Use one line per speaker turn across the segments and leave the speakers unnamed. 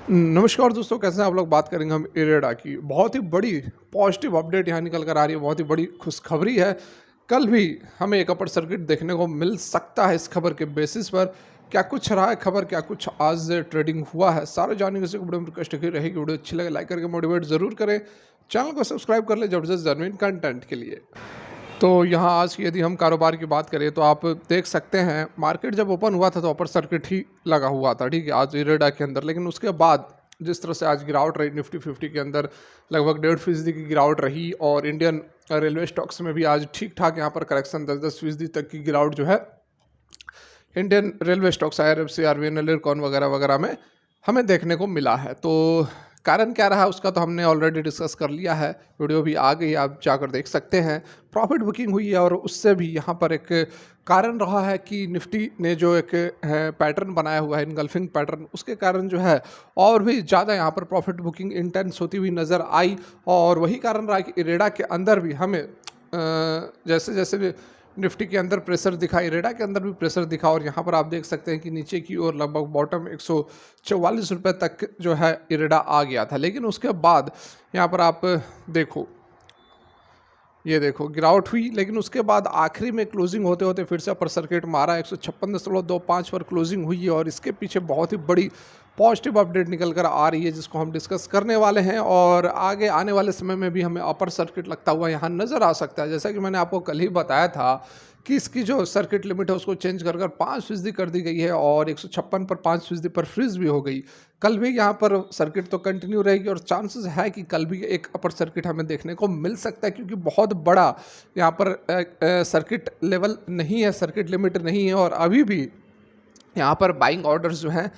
नमस्कार दोस्तों, कैसे हैं आप लोग। बात करेंगे हम इरेडा की। बहुत ही बड़ी पॉजिटिव अपडेट यहाँ निकल कर आ रही है, बहुत ही बड़ी खुशखबरी है। कल भी हमें एक अपर सर्किट देखने को मिल सकता है। इस खबर के बेसिस पर क्या कुछ रहा है खबर, क्या कुछ आज ट्रेडिंग हुआ है, सारे जानने से वीडियो में रिक्वेस्ट की रहेगी। वीडियो अच्छी लगे लाइक करके मोटिवेट जरूर करें, चैनल को सब्सक्राइब कर ले जबरदस्त जर्नविन कंटेंट के लिए। तो यहाँ आज की यदि हम कारोबार की बात करें तो आप देख सकते हैं मार्केट जब ओपन हुआ था तो अपर सर्किट ही लगा हुआ था, ठीक है, आज इरेडा के अंदर। लेकिन उसके बाद जिस तरह से आज गिरावट रही निफ्टी 50 के अंदर, लगभग 1.5% की गिरावट रही। और इंडियन रेलवे स्टॉक्स में भी आज ठीक ठाक यहाँ पर करेक्शन 10-10% तक की गिरावट जो है Indian railway stocks IRFC RVNL IRCON वगैरह वगैरह में हमें देखने को मिला है। तो कारण क्या रहा उसका तो हमने ऑलरेडी डिस्कस कर लिया है, वीडियो भी आ गई, आप जाकर देख सकते हैं। प्रॉफिट बुकिंग हुई है और उससे भी यहाँ पर एक कारण रहा है कि निफ्टी ने जो एक पैटर्न बनाया हुआ है, इनगल्फिंग पैटर्न, उसके कारण जो है और भी ज़्यादा यहाँ पर प्रॉफिट बुकिंग इंटेंस होती हुई नज़र आई। और वही कारण रहा कि इरेडा के अंदर भी हमें जैसे जैसे भी निफ्टी के अंदर प्रेशर दिखा, इरेडा के अंदर भी प्रेशर दिखा। और यहाँ पर आप देख सकते हैं कि नीचे की ओर लगभग बॉटम 144 रुपये तक जो है इरेडा आ गया था। लेकिन उसके बाद यहाँ पर आप देखो, ये देखो गिरावट हुई, लेकिन उसके बाद आखिरी में क्लोजिंग होते होते फिर से अपर सर्किट मारा, 156.25 पर क्लोजिंग हुई है। और इसके पीछे बहुत ही बड़ी पॉजिटिव अपडेट निकल कर आ रही है जिसको हम डिस्कस करने वाले हैं। और आगे आने वाले समय में भी हमें अपर सर्किट लगता हुआ यहाँ नज़र आ सकता है। जैसा कि मैंने आपको कल ही बताया था कि इसकी जो सर्किट लिमिट है उसको चेंज कर 5% कर दी गई है और 156 पर 5% पर फ्रीज भी हो गई। कल भी यहाँ पर सर्किट तो कंटिन्यू रहेगी और चांसेस है कि कल भी एक अपर सर्किट हमें देखने को मिल सकता है, क्योंकि बहुत बड़ा यहाँ पर सर्किट लेवल नहीं है, सर्किट लिमिट नहीं है। और अभी भी यहाँ पर बाइंग ऑर्डर्स जो हैं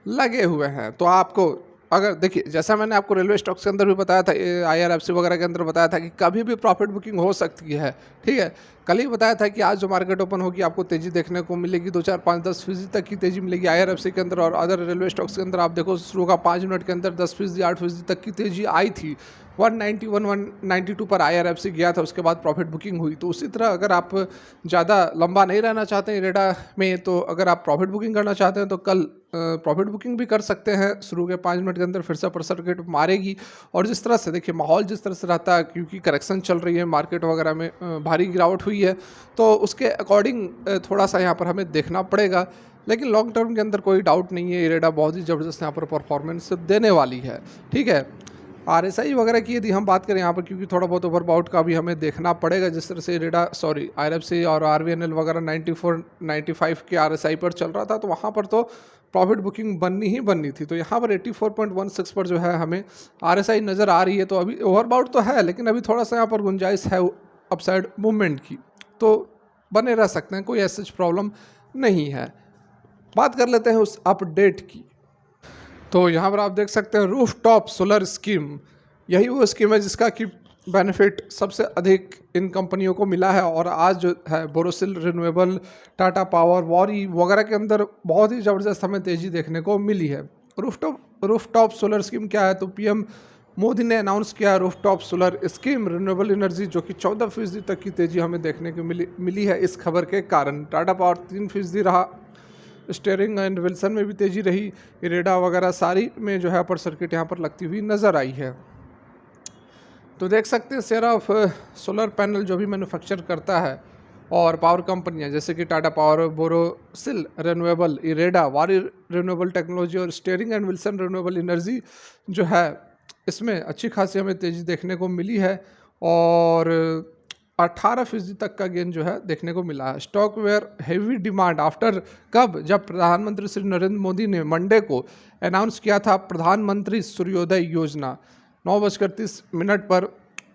लगे हुए हैं। तो आपको अगर देखिए, जैसा मैंने आपको रेलवे स्टॉक्स के अंदर भी बताया था, IRFC वगैरह के अंदर बताया था कि कभी भी प्रॉफिट बुकिंग हो सकती है, ठीक है। कल ही बताया था कि आज जो मार्केट ओपन होगी आपको तेजी देखने को मिलेगी, 2 4 5 10% तक की तेजी मिलेगी IRFC के अंदर। और अदर रेलवे स्टॉक्स के अंदर आप देखो शुरू का 5 मिनट के अंदर 10% 8% तक की तेजी आई थी। 191 192 पर IRFC गया था, उसके बाद प्रॉफिट बुकिंग हुई। तो उसी तरह अगर आप ज़्यादा लंबा नहीं रहना चाहते हैं इरेडा में, तो अगर आप प्रॉफिट बुकिंग करना चाहते हैं तो कल प्रॉफिट बुकिंग भी कर सकते हैं। शुरू के 5 मिनट के अंदर फिर से अपर सर्किट मारेगी। और जिस तरह से देखिए माहौल जिस तरह से रहता है, क्योंकि करेक्शन चल रही है मार्केट वगैरह में, भारी गिरावट हुई है, तो उसके अकॉर्डिंग थोड़ा सा यहाँ पर हमें देखना पड़ेगा। लेकिन लॉन्ग टर्म के अंदर कोई डाउट नहीं है, इरेडा बहुत ही ज़बरदस्त यहाँ पर परफॉर्मेंस देने वाली है, ठीक है। RSI वगैरह की यदि हम बात करें यहाँ पर, क्योंकि थोड़ा बहुत ओवरबाउट का भी हमें देखना पड़ेगा, जिस तरह से इरेडा IRFC और RVNL वगैरह 94 95 के RSI पर चल रहा था, तो वहाँ पर तो प्रॉफिट बुकिंग बननी ही बननी थी। तो यहाँ पर 84.16 पर जो है हमें RSI नज़र आ रही है। तो अभी ओवरबाउट तो है, लेकिन अभी थोड़ा सा यहाँ पर गुंजाइश है अपसाइड मूवमेंट की, तो बने रह सकते हैं, कोई ऐसी प्रॉब्लम नहीं है। बात कर लेते हैं उस अपडेट की। तो यहाँ पर आप देख सकते हैं रूफ टॉप सोलर स्कीम, यही वो स्कीम है जिसका कि बेनिफिट सबसे अधिक इन कंपनियों को मिला है। और आज जो है Borosil renewable, Tata power, worry वगैरह के अंदर बहुत ही ज़बरदस्त हमें तेज़ी देखने को मिली है। रूफ टॉप सोलर स्कीम क्या है, तो PM मोदी ने अनाउंस किया roof top solar scheme renewable energy, जो कि 14% तक की तेज़ी हमें देखने को मिली है इस खबर के कारण। टाटा पावर 3% रहा, स्टेयरिंग एंड विल्सन में भी तेज़ी रही, इरेडा वगैरह सारी में जो है अपर सर्किट यहाँ पर लगती हुई नज़र आई है। तो देख सकते हैं शेयर ऑफ सोलर पैनल जो भी मैन्युफैक्चर करता है और पावर कंपनियां जैसे कि टाटा पावर, बोरोसिल रिन्यूएबल, इरेडा, वारी रिन्यूएबल टेक्नोलॉजी और steering and Wilson renewable energy जो है, इसमें अच्छी खासी हमें तेज़ी देखने को मिली है। और 18% तक का गेन जो है देखने को मिला है। Stock were heavy demand after, कब, जब प्रधानमंत्री श्री नरेंद्र मोदी ने मंडे को अनाउंस किया था प्रधानमंत्री सूर्योदय योजना। 9:30 पर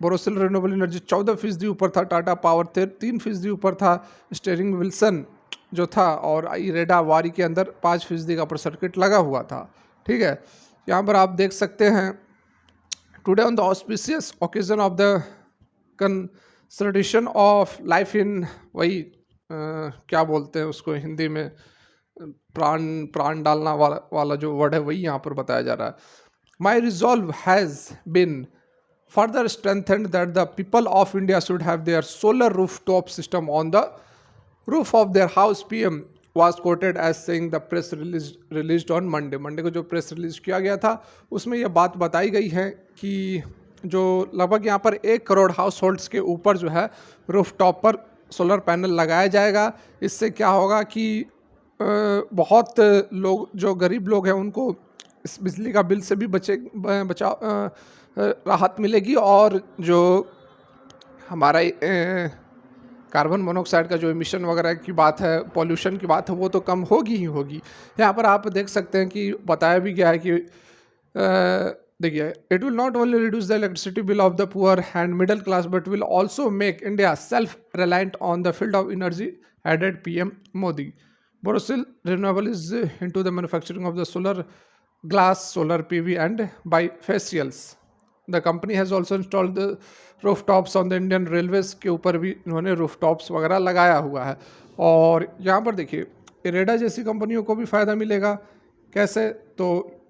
बोरोसिल रिन्यूएबल एनर्जी 14% ऊपर था, टाटा पावर 3% ऊपर था, स्टेयरिंग विल्सन जो था और इरेडा वारी के अंदर 5% का अपर सर्किट लगा हुआ था, ठीक है। यहाँ पर आप देख सकते हैं today on the auspicious occasion of the consultation of life in, वही क्या बोलते हैं उसको हिंदी में, प्राण प्राण डालना वाला जो वर्ड है वही यहाँ पर बताया जा रहा है। My resolve has been further strengthened that the people of India should have their solar rooftop system on the roof of their house, PM was quoted as saying the press released on Monday को जो press release किया गया था उसमें यह बात बताई गई है कि जो लगभग यहाँ पर 1 करोड़ हाउस होल्ड्स के ऊपर जो है रूफटॉप पर सोलर पैनल लगाया जाएगा। इससे क्या होगा कि बहुत लोग जो गरीब लोग हैं उनको इस बिजली का बिल से भी राहत मिलेगी और जो हमारा कार्बन मोनोऑक्साइड का जो एमिशन वगैरह की बात है, पॉल्यूशन की बात है, वो तो कम होगी ही होगी। यहाँ पर आप देख सकते हैं कि बताया भी गया है कि देखिए, it will not only reduce the electricity bill of the poor and middle class but will also make India self reliant on the field of energy, added PM Modi. Borosil Renewable is into the manufacturing of the solar glass, solar PV and bifacials. The company has also installed the rooftops on the Indian Railways के ऊपर भी इन्होंने rooftops वगैरह लगाया हुआ है। और यहाँ पर देखिए इरेडा जैसी कंपनियों को भी फ़ायदा मिलेगा। कैसे? तो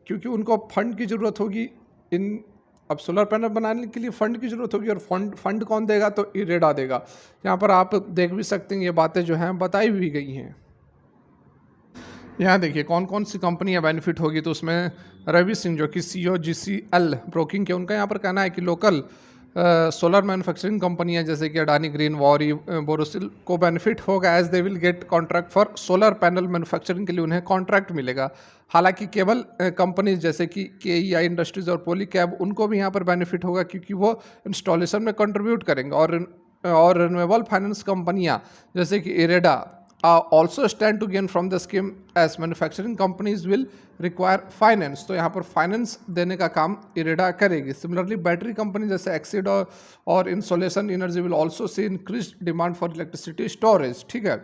क्योंकि उनको फंड की ज़रूरत होगी, अब सोलर पैनल बनाने के लिए फंड की ज़रूरत होगी और फंड कौन देगा? तो इरेडा देगा। यहाँ पर आप देख भी सकते हैं, ये बातें जो हैं बताई भी गई हैं। यहाँ देखिए कौन कौन सी कंपनियाँ बेनिफिट होगी, तो उसमें रवि सिंह जो कि COGCL ब्रोकिंग के, उनका यहाँ पर कहना है कि लोकल सोलर मैन्युफैक्चरिंग कंपनियाँ जैसे कि अडानी ग्रीन, वॉरी, बोरोसिल को बेनिफिट होगा as they will get contract for solar panel manufacturing के लिए उन्हें कॉन्ट्रैक्ट मिलेगा। हालांकि केवल कंपनीज जैसे कि KEI इंडस्ट्रीज और पॉलीकैब, उनको भी यहाँ पर बेनिफिट होगा क्योंकि वो इंस्टॉलेशन में कंट्रीब्यूट करेंगे। और रिन्यूएबल फाइनेंस कंपनियाँ जैसे कि IREDA also stand to gain from the scheme as manufacturing companies will require finance। तो यहाँ पर फाइनेंस देने का काम इरेडा करेगी। सिमिलरली बैटरी कंपनी जैसे एक्सिड और insolation energy will also see increase demand for electricity storage. ठीक है,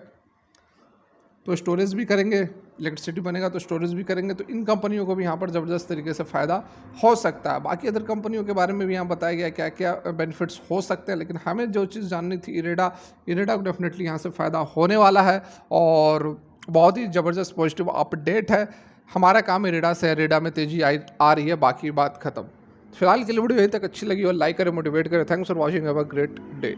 तो स्टोरेज भी करेंगे, इलेक्ट्रिसिटी बनेगा तो स्टोरेज भी करेंगे, तो इन कंपनियों को भी यहाँ पर ज़बरदस्त तरीके से फ़ायदा हो सकता है। बाकी अदर कंपनियों के बारे में भी यहाँ बताया गया क्या क्या बेनिफिट्स हो सकते हैं, लेकिन हमें जो चीज़ जाननी थी इरेडा को डेफिनेटली यहाँ से फ़ायदा होने वाला है और बहुत ही ज़बरदस्त पॉजिटिव अपडेट है। हमारा काम इरेडा से, इरेडा में तेज़ी आ रही है, बाकी बात ख़त्म। फिलहाल के लिए वीडियो यहीं तक अच्छी लगी और लाइक करें, मोटिवेट करें। Thanks for watching, have a great day.